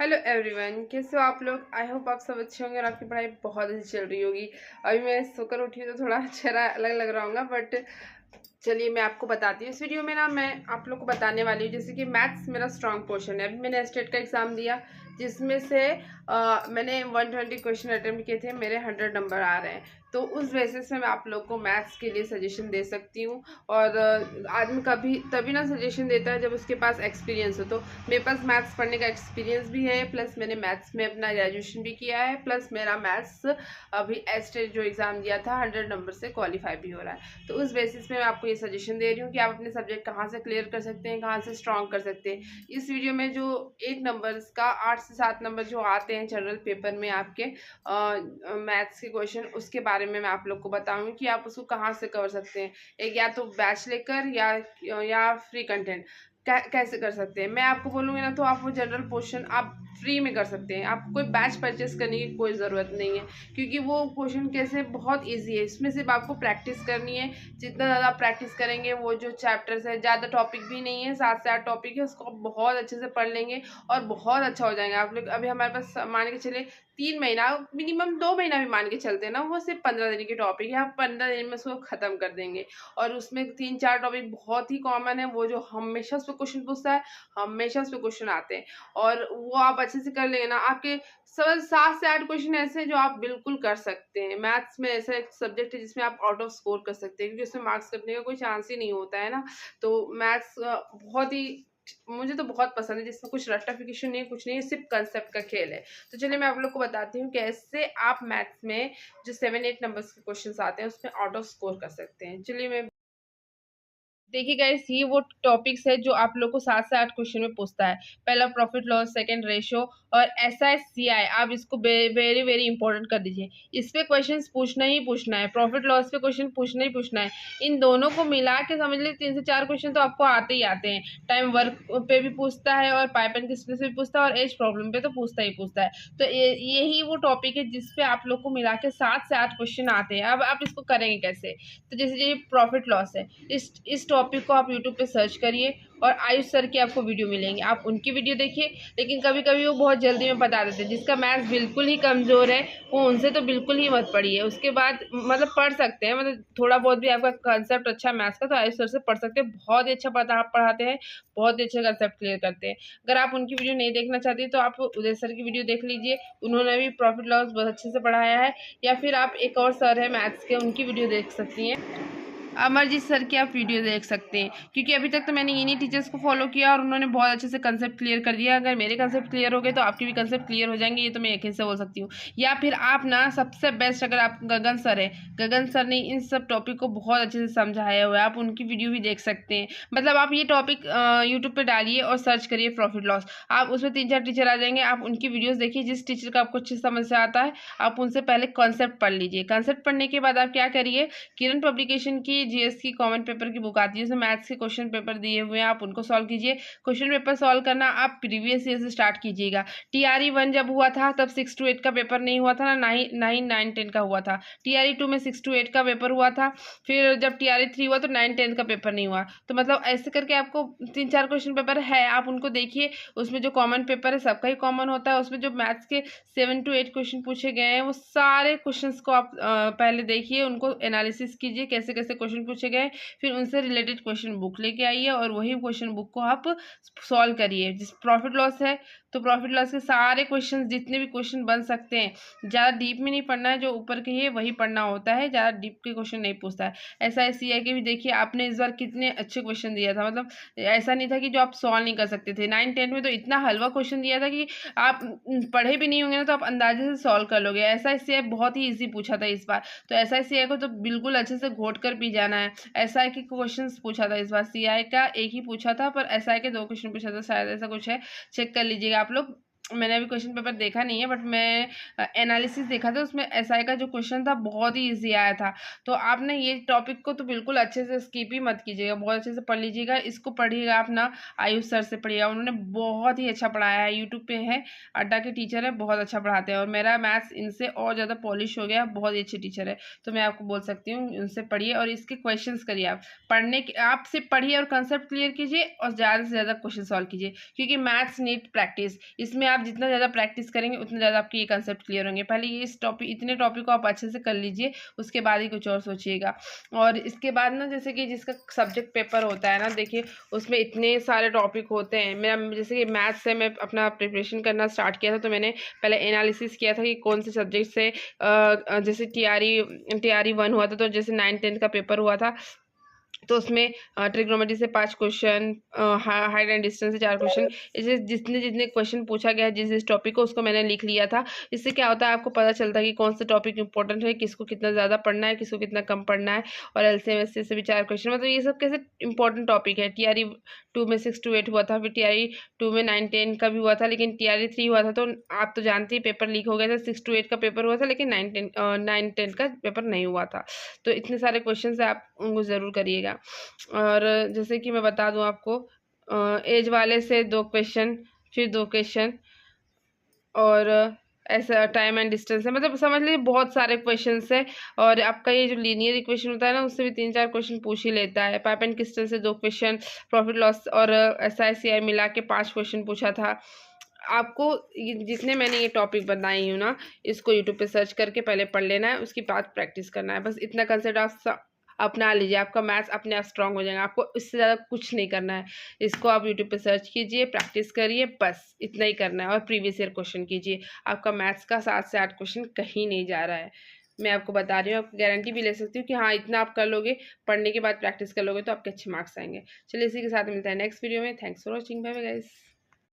Hello everyone, कैसे हो आप लोग। आई होप आप सब अच्छे होंगे और आपकी पढ़ाई बहुत अच्छी चल रही होगी। अभी मैं सोकर उठी हूँ तो थोड़ा चेहरा अलग लग रहा होगा, बट चलिए मैं आपको बताती हूँ। इस वीडियो में ना मैं आप लोग को बताने वाली हूँ, जैसे कि मैथ्स मेरा स्ट्रॉन्ग पोर्शन है। अभी मैंने स्टेट का एग्जाम दिया, जिसमें से मैंने 120 क्वेश्चन अटेम्प्ट किए थे, मेरे 100 नंबर आ रहे हैं। तो उस बेसिस पे मैं आप लोग को मैथ्स के लिए सजेशन दे सकती हूँ। और आदमी कभी तभी ना सजेशन देता है जब उसके पास एक्सपीरियंस हो। तो मेरे पास मैथ्स पढ़ने का एक्सपीरियंस भी है, प्लस मैंने मैथ्स में अपना ग्रेजुएशन भी किया है, प्लस मेरा मैथ्स अभी स्टेट जो एग्ज़ाम दिया था 100 नंबर से क्वालिफाई भी हो रहा है। तो उस बेसिस पे मैं आपको ये सजेशन दे रही हूँ कि आप अपने सब्जेक्ट कहाँ से क्लियर कर सकते हैं, कहाँ से स्ट्रॉन्ग कर सकते हैं। इस वीडियो में जो 8 नंबर्स का 8 से 7 नंबर जो आते हैं जनरल पेपर में आपके मैथ्स के क्वेश्चन, उसके बारे में मैं आप लोग को बताऊंगी कि आप उसको कहाँ से कर सकते हैं। एक या तो बैच लेकर या फ्री कंटेंट कैसे कर सकते हैं। मैं आपको बोलूँगी ना तो आप वो जनरल पोर्शन आप फ्री में कर सकते हैं। आपको कोई बैच परचेस करने की कोई ज़रूरत नहीं है, क्योंकि वो क्वेश्चन कैसे बहुत इजी है। इसमें सिर्फ आपको प्रैक्टिस करनी है। जितना ज़्यादा प्रैक्टिस करेंगे, वो जो चैप्टर्स है, ज़्यादा टॉपिक भी नहीं है, 7 से 8 टॉपिक है, उसको आप बहुत अच्छे से पढ़ लेंगे और बहुत अच्छा हो जाएंगे आप लोग। अभी हमारे पास मान के चले 3 महीना, मिनिमम 2 महीना भी मान के चलते हैं ना, वो सिर्फ 15 दिन की टॉपिक है। आप 15 दिन में उसको ख़त्म कर देंगे। और उसमें 3-4 टॉपिक बहुत ही कॉमन है, वो जो हमेशा उस पर क्वेश्चन पूछता है, हमेशा उस पर क्वेश्चन आते हैं, और वो आप अच्छे से कर लेंगे ना। आपके 7 से 8 क्वेश्चन ऐसे हैं जो आप बिल्कुल कर सकते हैं। मैथ्स में ऐसा एक सब्जेक्ट है जिसमें आप आउट ऑफ स्कोर कर सकते हैं, क्योंकि उसमें मार्क्स कटने का कोई चांस ही नहीं होता है ना। तो मैथ्स बहुत ही, मुझे तो बहुत पसंद है, जिसमें कुछ रट्टाफिकेशन नहीं है, कुछ नहीं है, सिर्फ कंसेप्ट का खेल है। तो चलिए मैं आप लोग को बताती हूँ कैसे आप मैथ्स में जो 7-8 नंबर्स के क्वेश्चन आते हैं उसमें आउट ऑफ स्कोर कर सकते हैं। चलिए मैं देखिए गाइस, ये वो टॉपिक्स है जो आप लोग को 7 से 8 क्वेश्चन में पूछता है। पहला प्रॉफिट लॉस, सेकंड रेशो और SICI। आप इसको वेरी वेरी इंपॉर्टेंट कर दीजिए। इस पे क्वेश्चंस पूछना ही पूछना है, प्रॉफिट लॉस पे क्वेश्चन पूछना ही पूछना है। इन दोनों को मिला के समझ लीजिए 3 से 4 क्वेश्चन तो आपको आते ही आते हैं। टाइम वर्क पे भी पूछता है और पाइपलाइन की स्पेस पे भी पूछता है और एज प्रॉब्लम पे तो पूछता ही पूछता है। तो यही वो टॉपिक है जिसपे आप लोग को मिला के 7 से 8 क्वेश्चन आते हैं। अब आप इसको करेंगे कैसे। तो जैसे ये प्रॉफिट लॉस है, इस टॉपिक को आप यूट्यूब पे सर्च करिए और आयुष सर की आपको वीडियो मिलेंगे, आप उनकी वीडियो देखिए। लेकिन कभी कभी वो बहुत जल्दी में बता देते हैं। जिसका मैथ्स बिल्कुल ही कमज़ोर है वो उनसे तो बिल्कुल ही मत पढ़िए। उसके बाद मतलब पढ़ सकते हैं, मतलब थोड़ा बहुत भी आपका कंसेप्ट अच्छा मैथ्स का, तो आयुष सर से पढ़ सकते हैं। बहुत ही अच्छा पढ़ाते हैं, बहुत ही अच्छे कंसेप्ट क्लियर करते हैं। अगर आप उनकी वीडियो नहीं देखना चाहती तो आप उदय सर की वीडियो देख लीजिए, उन्होंने भी प्रॉफिट लॉस बहुत अच्छे से पढ़ाया है। या फिर आप एक और सर है मैथ्स के, उनकी वीडियो देख सकती हैं। अमरजीत सर की आप वीडियो देख सकते हैं, क्योंकि अभी तक तो मैंने इन्हीं टीचर्स को फॉलो किया और उन्होंने बहुत अच्छे से कंसेप्ट क्लियर कर दिया। अगर मेरे कंसेप्ट क्लियर हो गए तो आपके भी कंसेप्ट क्लियर हो जाएंगे, ये तो मैं यकीन से बोल सकती हूँ। या फिर आप ना सबसे बेस्ट, अगर आप गगन सर है, गगन सर ने इन सब टॉपिक को बहुत अच्छे से समझाया हुआ है, आप उनकी वीडियो भी देख सकते हैं। मतलब आप ये टॉपिक यूट्यूब पर डालिए और सर्च करिए प्रॉफिट लॉस, आप उसमें 3-4 टीचर आ जाएंगे। आप उनकी वीडियोज़ देखिए, जिस टीचर का आपको अच्छी समझ से आता है आप उनसे पहले कॉन्सेप्ट पढ़ लीजिए। कॉन्सेप्ट पढ़ने के बाद आप क्या करिए, किरण पब्लिकेशन की जीएस की कॉमन पेपर की बुक आती है, उसमें मैथ्स के क्वेश्चन पेपर दिए हुए हैं, आप उनको सॉल्व कीजिए। क्वेश्चन पेपर सॉल्व करना आप प्रीवियस ईयर से स्टार्ट कीजिएगा। TRE 1 जब हुआ था तब 6 to 8 का पेपर नहीं हुआ था ना, 9-10 का हुआ था। TRE 2 में 6 to 8 का पेपर हुआ था। फिर जब TRE 3 हुआ तो 9-10 का पेपर नहीं हुआ। तो मतलब ऐसे करके आपको 3-4 क्वेश्चन पेपर है, आप उनको देखिए। उसमें जो कॉमन पेपर है सबका ही कॉमन होता है, उसमें जो मैथ्स के 7 to 8 क्वेश्चन पूछे गए हैं वो सारे क्वेश्चंस को आप पहले देखिए, उनको एनालिसिस कीजिए कैसे कैसे क्वेश्चन पूछे गए। फिर उनसे रिलेटेड क्वेश्चन बुक लेके आइए और वही क्वेश्चन बुक को आप सॉल्व करिए। जिस प्रॉफिट लॉस है तो प्रॉफिट लॉस के सारे क्वेश्चन, जितने भी क्वेश्चन बन सकते हैं, ज़्यादा डीप में नहीं पढ़ना है, जो ऊपर के है वही पढ़ना होता है, ज़्यादा डीप के क्वेश्चन नहीं पूछता है। SICI के भी देखिए, आपने इस बार कितने अच्छे क्वेश्चन दिया था, मतलब ऐसा नहीं था कि जो आप सॉल्व नहीं कर सकते थे। 9-10 में तो इतना हलवा क्वेश्चन दिया था कि आप पढ़े भी नहीं होंगे ना तो आप अंदाजे से सॉल्व कर लोगे। SICI बहुत ही ईजी पूछा था इस बार, तो SICI को तो बिल्कुल अच्छे से घोट कर पी जाना है। SI के क्वेश्चंस पूछा था इस बार, CI का एक ही पूछा था, पर SI के 2 क्वेश्चन पूछा था शायद, ऐसा कुछ है। चेक कर लीजिएगा आप लोग। मैंने अभी क्वेश्चन पेपर देखा नहीं है, बट मैं एनालिसिस देखा था, उसमें SI का जो क्वेश्चन था बहुत ही ईजी आया था। तो आपने ये टॉपिक को तो बिल्कुल अच्छे से स्किप ही मत कीजिएगा, बहुत अच्छे से पढ़ लीजिएगा। इसको पढ़िएगा आप ना, आयुष सर से पढ़िएगा, उन्होंने बहुत ही अच्छा पढ़ाया है। यूट्यूब पे है, अड्डा के टीचर है, बहुत अच्छा पढ़ाते हैं और मेरा मैथ्स इनसे और ज़्यादा पॉलिश हो गया, बहुत ही अच्छे टीचर है। तो मैं आपको बोल सकती हूँ उनसे पढ़िए और इसके क्वेश्चन करिए। आप पढ़ने के, आप सिर्फ पढ़िए और कंसेप्ट क्लियर कीजिए और ज़्यादा से ज़्यादा क्वेश्चन सॉल्व कीजिए, क्योंकि मैथ्स नीड प्रैक्टिस। इसमें आप आप जितना ज़्यादा प्रैक्टिस करेंगे उतना ज़्यादा आपके ये कंसेप्ट क्लियर होंगे। पहले ये इस टॉपिक इतने टॉपिक को आप अच्छे से कर लीजिए, उसके बाद ही कुछ और सोचिएगा। और इसके बाद ना जैसे कि जिसका सब्जेक्ट पेपर होता है ना, देखिए उसमें इतने सारे टॉपिक होते हैं। मेरा जैसे कि मैथ्स से मैं अपना प्रिपरेशन करना स्टार्ट किया था, तो मैंने पहले एनालिसिस किया था कि कौन से सब्जेक्ट से जैसे टीआरई 1 हुआ था, तो जैसे 9-10 का पेपर हुआ था, तो उसमें ट्रिग्नोमेट्री से 5 क्वेश्चन, हाइट एंड डिस्टेंस से 4 क्वेश्चन, इसे जितने जितने क्वेश्चन पूछा गया है जिस टॉपिक को, उसको मैंने लिख लिया था। इससे क्या होता है, आपको पता चलता है कि कौन सा टॉपिक इंपॉर्टेंट है, किसको कितना ज़्यादा पढ़ना है, किसको कितना कम पढ़ना है। और एलसीएम एससीएम से भी 4 क्वेश्चन, मतलब ये सब कैसे इंपॉर्टेंट टॉपिक है। टीआरई 2 में 6 to 8 हुआ था, फिर टीआरई 2 में 9-10 का भी हुआ था, लेकिन टीआरई 3 हुआ था तो आप तो जानते ही पेपर लीक हो गया था। 6 to 8 का पेपर हुआ था, लेकिन 9-10 का पेपर नहीं हुआ था। तो इतने सारे क्वेश्चन से आप उनको ज़रूर करिएगा। और जैसे कि मैं बता दूं आपको, एज वाले से 2 क्वेश्चन, फिर 2 क्वेश्चन, और ऐसा टाइम एंड डिस्टेंस है, मतलब समझ लीजिए बहुत सारे क्वेश्चंस है। और आपका ये जो लीनियर इक्वेशन होता है ना, उससे भी 3-4 क्वेश्चन पूछ ही लेता है। पाइप एंड क्रिस्टल से 2 क्वेश्चन, प्रॉफिट लॉस और SI CI मिला के 5 क्वेश्चन पूछा था। आपको जितने मैंने ये टॉपिक बताई हूँ ना, इसको यूट्यूब पे सर्च करके पहले पढ़ लेना है, उसके बाद प्रैक्टिस करना है। बस इतना कंसेप्ट आप अपना लीजिए, आपका मैथ्स अपने आप स्ट्रांग हो जाएगा। आपको इससे ज़्यादा कुछ नहीं करना है। इसको आप यूट्यूब पे सर्च कीजिए, प्रैक्टिस करिए, बस इतना ही करना है। और प्रीवियस ईयर क्वेश्चन कीजिए, आपका मैथ्स का 7 से 8 क्वेश्चन कहीं नहीं जा रहा है। मैं आपको बता रही हूँ, आपको गारंटी भी ले सकती हूँ कि हाँ, इतना आप कर लोगे, पढ़ने के बाद प्रैक्टिस कर लोगे तो आपके अच्छे मार्क्स आएंगे। चलिए इसी के साथ मिलता है नेक्स्ट वीडियो में। Thanks for watching, bye bye guys.